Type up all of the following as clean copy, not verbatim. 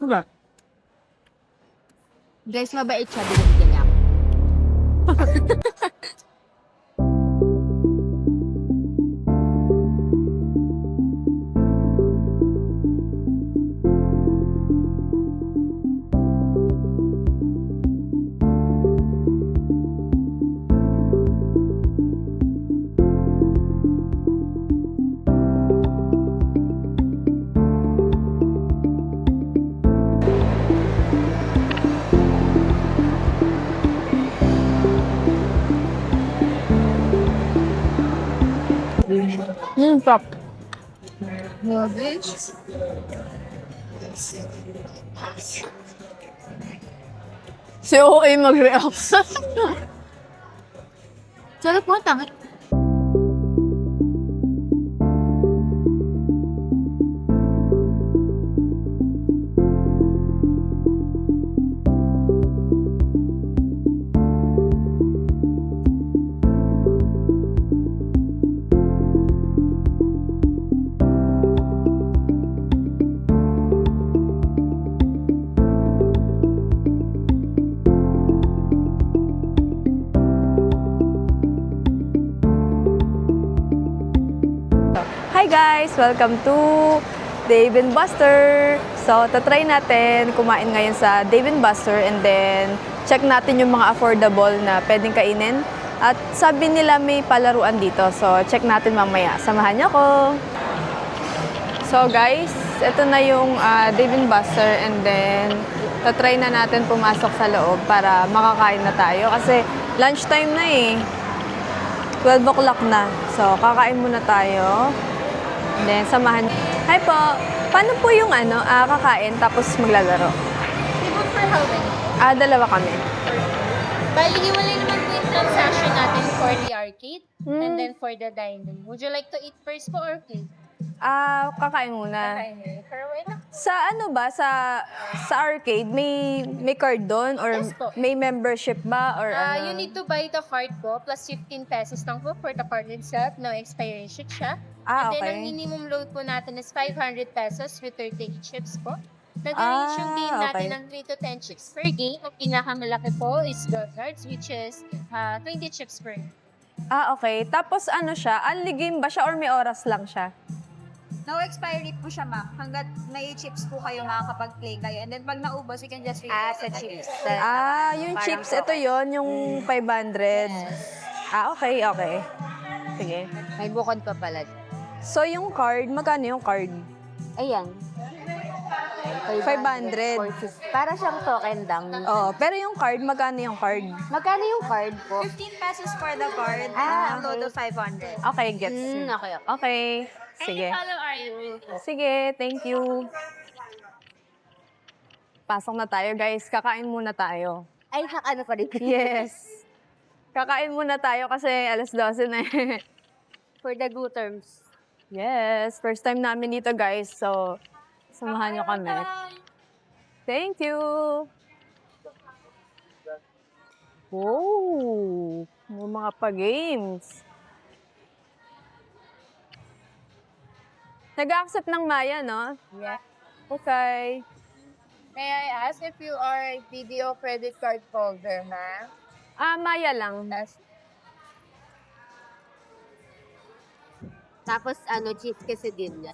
Diba? Guys, mabait siya. Binibigyan niya ako. Stop. Grabe. Si OA mag-react. Sarap mo, tanga. Hi guys! Welcome to Dave & Buster! So, tatry natin kumain ngayon sa Dave & Buster and then check natin yung mga affordable na pwedeng kainin. At sabi nila may palaruan dito. So, check natin mamaya. Samahan niyo ako! So guys, ito na yung Dave & Buster and then tatry na natin pumasok sa loob para makakain na tayo. Kasi lunchtime na eh. 12 o'clock na. So, kakain muna tayo. And then, samahan. Hi po! Paano po yung kakain tapos maglalaro? Table for how many? Dalawa kami. Bali, hiwalay naman po yung transaction natin for the arcade and then for the dining. Would you like to eat first po or arcade? Kakain muna. Dining. Pero wait lang. Sa sa arcade, may card doon? Or Yes po. may membership ba? Or You need to buy the card po plus 15 pesos lang po for the card itself. No expiration siya. And then, ang Okay. minimum load po natin is 500 pesos with 30 chips po. Nag-arrange yung game natin Okay. ng 3 to 10 chips per game. Ang pinakamalaki po is the cards, which is 20 chips per game. Okay. Tapos siya? Only game ba siya or may oras lang siya? No expiry po siya, ma'am. Hanggat may chips po kayo, makakapag-play kayo. And then pag naubos, you can just refill Sa chips. Yung chips, ito yon yung 500. Okay, okay. Sige. May bukod pa pala. So, yung card, magkano yung card? Ayan. 500. Para siyang token lang. Oh, pero yung card, magkano yung card? Magkano yung card po? 15 pesos for the card. Ah, And total 500. Okay, gets. Okay. Okay. Sige. Follow are you? Sige, thank you. Pasok na tayo, guys. Kakain muna tayo. Ay, ano pa rin? Yes. Kakain muna tayo kasi alas 12 na eh. For the good terms. Yes, first time namin dito, guys. So, samahan niyo kami. Thank you. Wow, may mga pa-games. Nag-accept ng Maya, no? Yeah. Okay. May I ask if you are a video credit card holder, ma'am? Maya lang. Tapos, cheese quesadilla.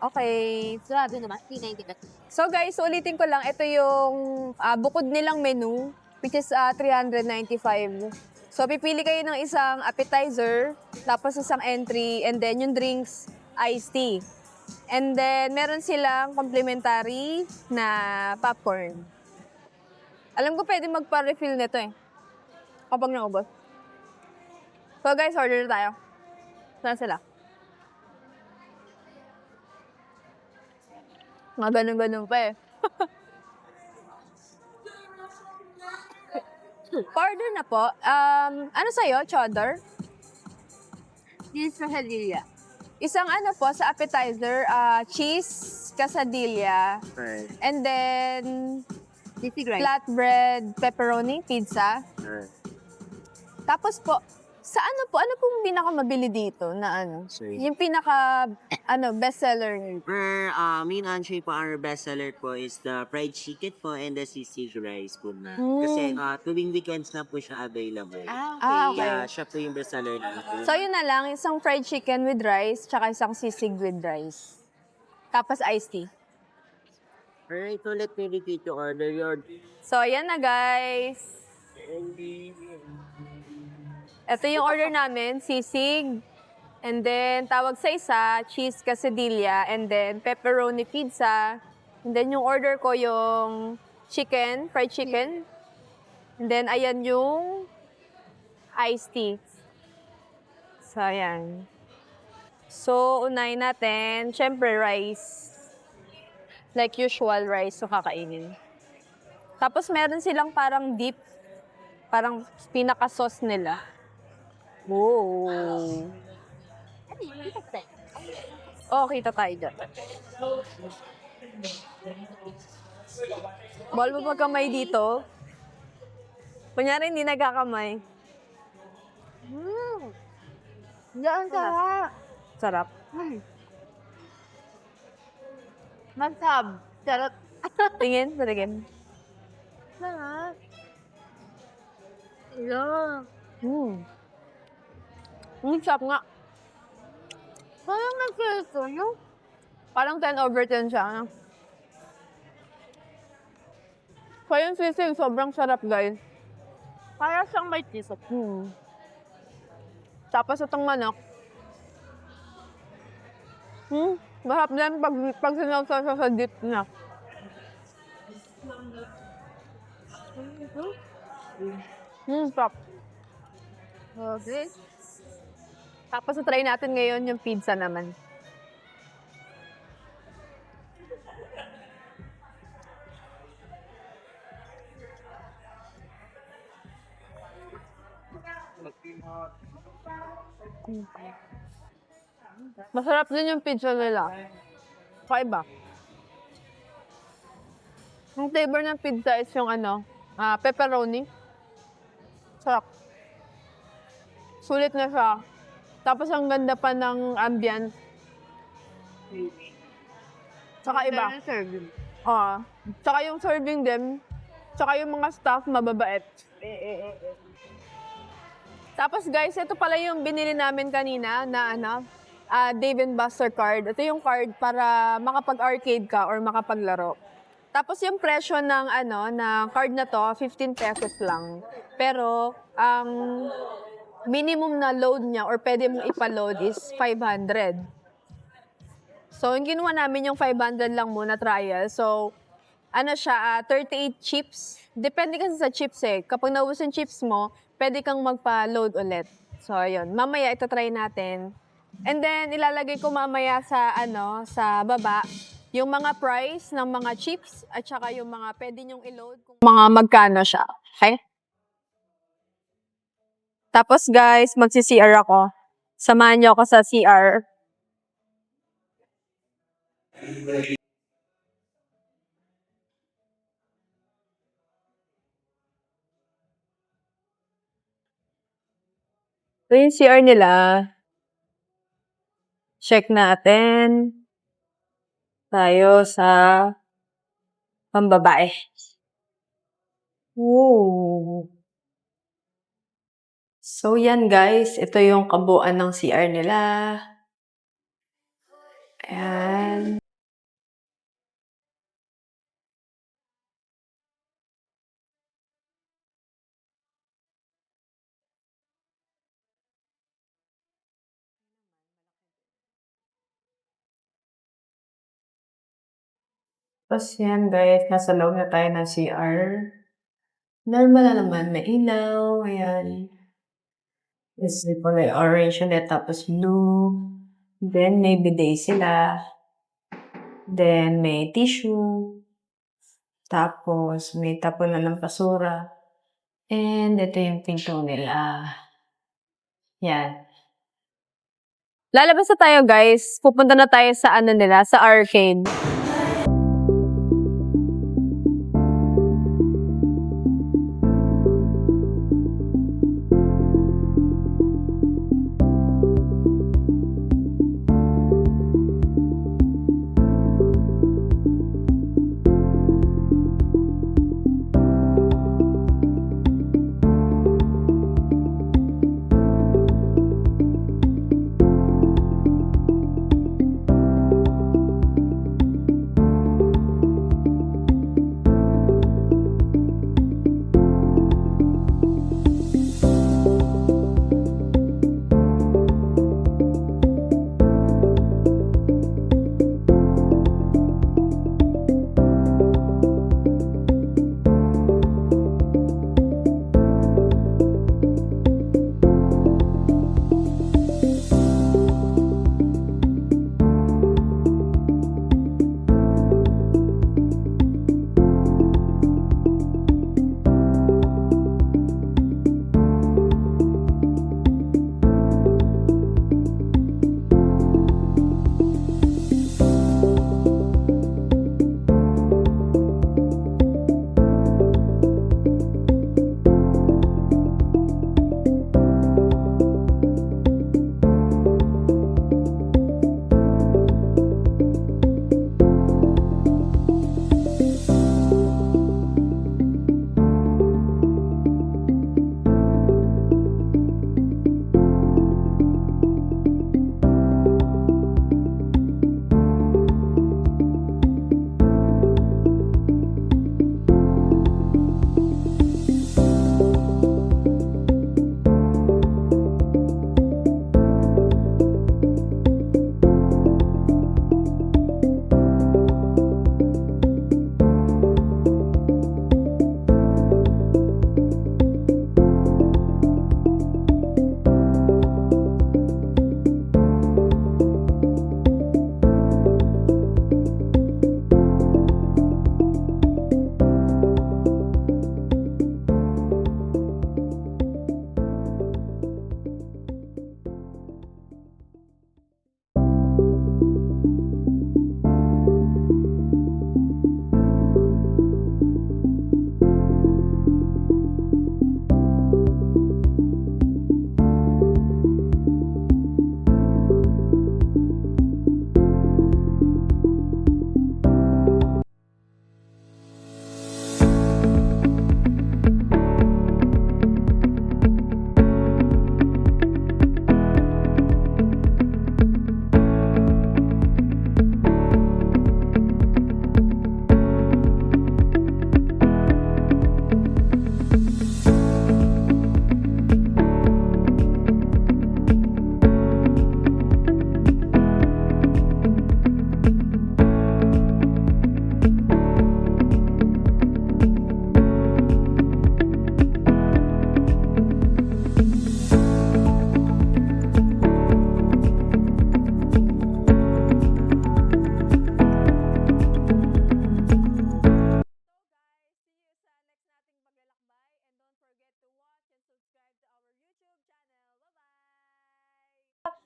Okay. Grabe naman, 390 pesos. So guys, ulitin ko lang, ito yung bukod nilang menu, which is 395. So pipili kayo ng isang appetizer, tapos isang entry, and then yung drinks, iced tea. And then meron silang complimentary na popcorn. Alam ko pwede magpa-refill nito eh, kapag naubos. So guys, order na tayo. Saan sila? Mga ganun-ganun pa eh. Order na po. Ano sa'yo? Cheddar? Cheese quesadilla. Isang po sa appetizer, cheese, quesadilla, and then Cheesy rice. flatbread, pepperoni, pizza. Tapos po, Ano pong pinakamabili dito na ano? Sorry. Yung pinaka, bestseller niyo? Main entree po, our bestseller po is the fried chicken po and the sisig rice po na. Mm. Kasi tuwing weekends na po siya available. Ah, okay. Kaya siya po yung bestseller natin. So, yun na lang. Isang fried chicken with rice, tsaka isang sisig with rice. Tapos iced tea. Alright, so let me repeat your order. So, ayan na guys. Ito yung order namin, sisig. And then, tawag sa isa, cheese quesadilla. And then, pepperoni pizza. And then, yung order ko yung chicken, fried chicken. And then, ayan yung iced tea. So, ayan. So, unahin natin, syempre, rice. Like usual rice, so kakainin. Tapos, meron silang parang dip. Parang pinaka-sauce nila. Oh. Oh, kita tayo dyan. Bawal mo magkamay dito. Kunyari, hindi nagkakamay. Diyan sarap. Sarap. Masab. Sarap. Tingin, tingin. Sarap. Yeah. Sarap nga. Parang nagkito, no? Parang 10/10 siya. So, yung sisig, sobrang sarap, guys. Parang siyang may tisot. Tapos itong manok. Masarap din pag sinawsaw sa dip na. Sarap. Okay. Tapos try natin ngayon yung pizza naman. Masarap din yung pizza nila. Kakaiba. Ang flavor ng pizza is yung pepperoni. Sarap. Sulit na siya. Tapos ang ganda pa ng ambience. Tsaka iba. Tsaka yung serving din. Tsaka yung mga staff mababait. Tapos guys, ito pala yung binili namin kanina na Dave & Buster card. Ito yung card para makapag-arcade ka or makapaglaro. Tapos yung presyo ng card na to, 15 pesos lang. Pero ang minimum na load niya or pwede mong ipaload is 500. So, yung ginawa namin yung 500 lang muna trial. So, 38 chips. Depende kasi sa chips eh. Kapag naubos yung chips mo, pwede kang magpa-load ulit. So, ayun. Mamaya ito try natin. And then, ilalagay ko mamaya sa baba, yung mga price ng mga chips at saka yung mga pwede nyong i-load. Kung mga magkano siya. Okay? Tapos guys, magsi-CR ako. Samahan niyo ako sa CR. Ito yung CR nila. Check natin. Tayo sa pambabae. Ooh. So, yan guys. Ito yung kabuuan ng CR nila. Ayan. Tapos yan guys, nasa loob na tayo ng CR. Normal na naman, may ilaw, ayan. Is kulay orange ulit, tapos blue. Then, may bidet sila. Then, may tissue. Tapos, may tapon na ng basura. And, ito yung pinto nila. Yan. Lalabas na tayo, guys. Pupunta na tayo sa sa arcade.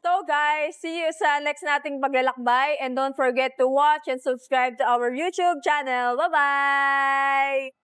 So guys, see you sa next nating paglalakbay and don't forget to watch and subscribe to our YouTube channel. Bye-bye!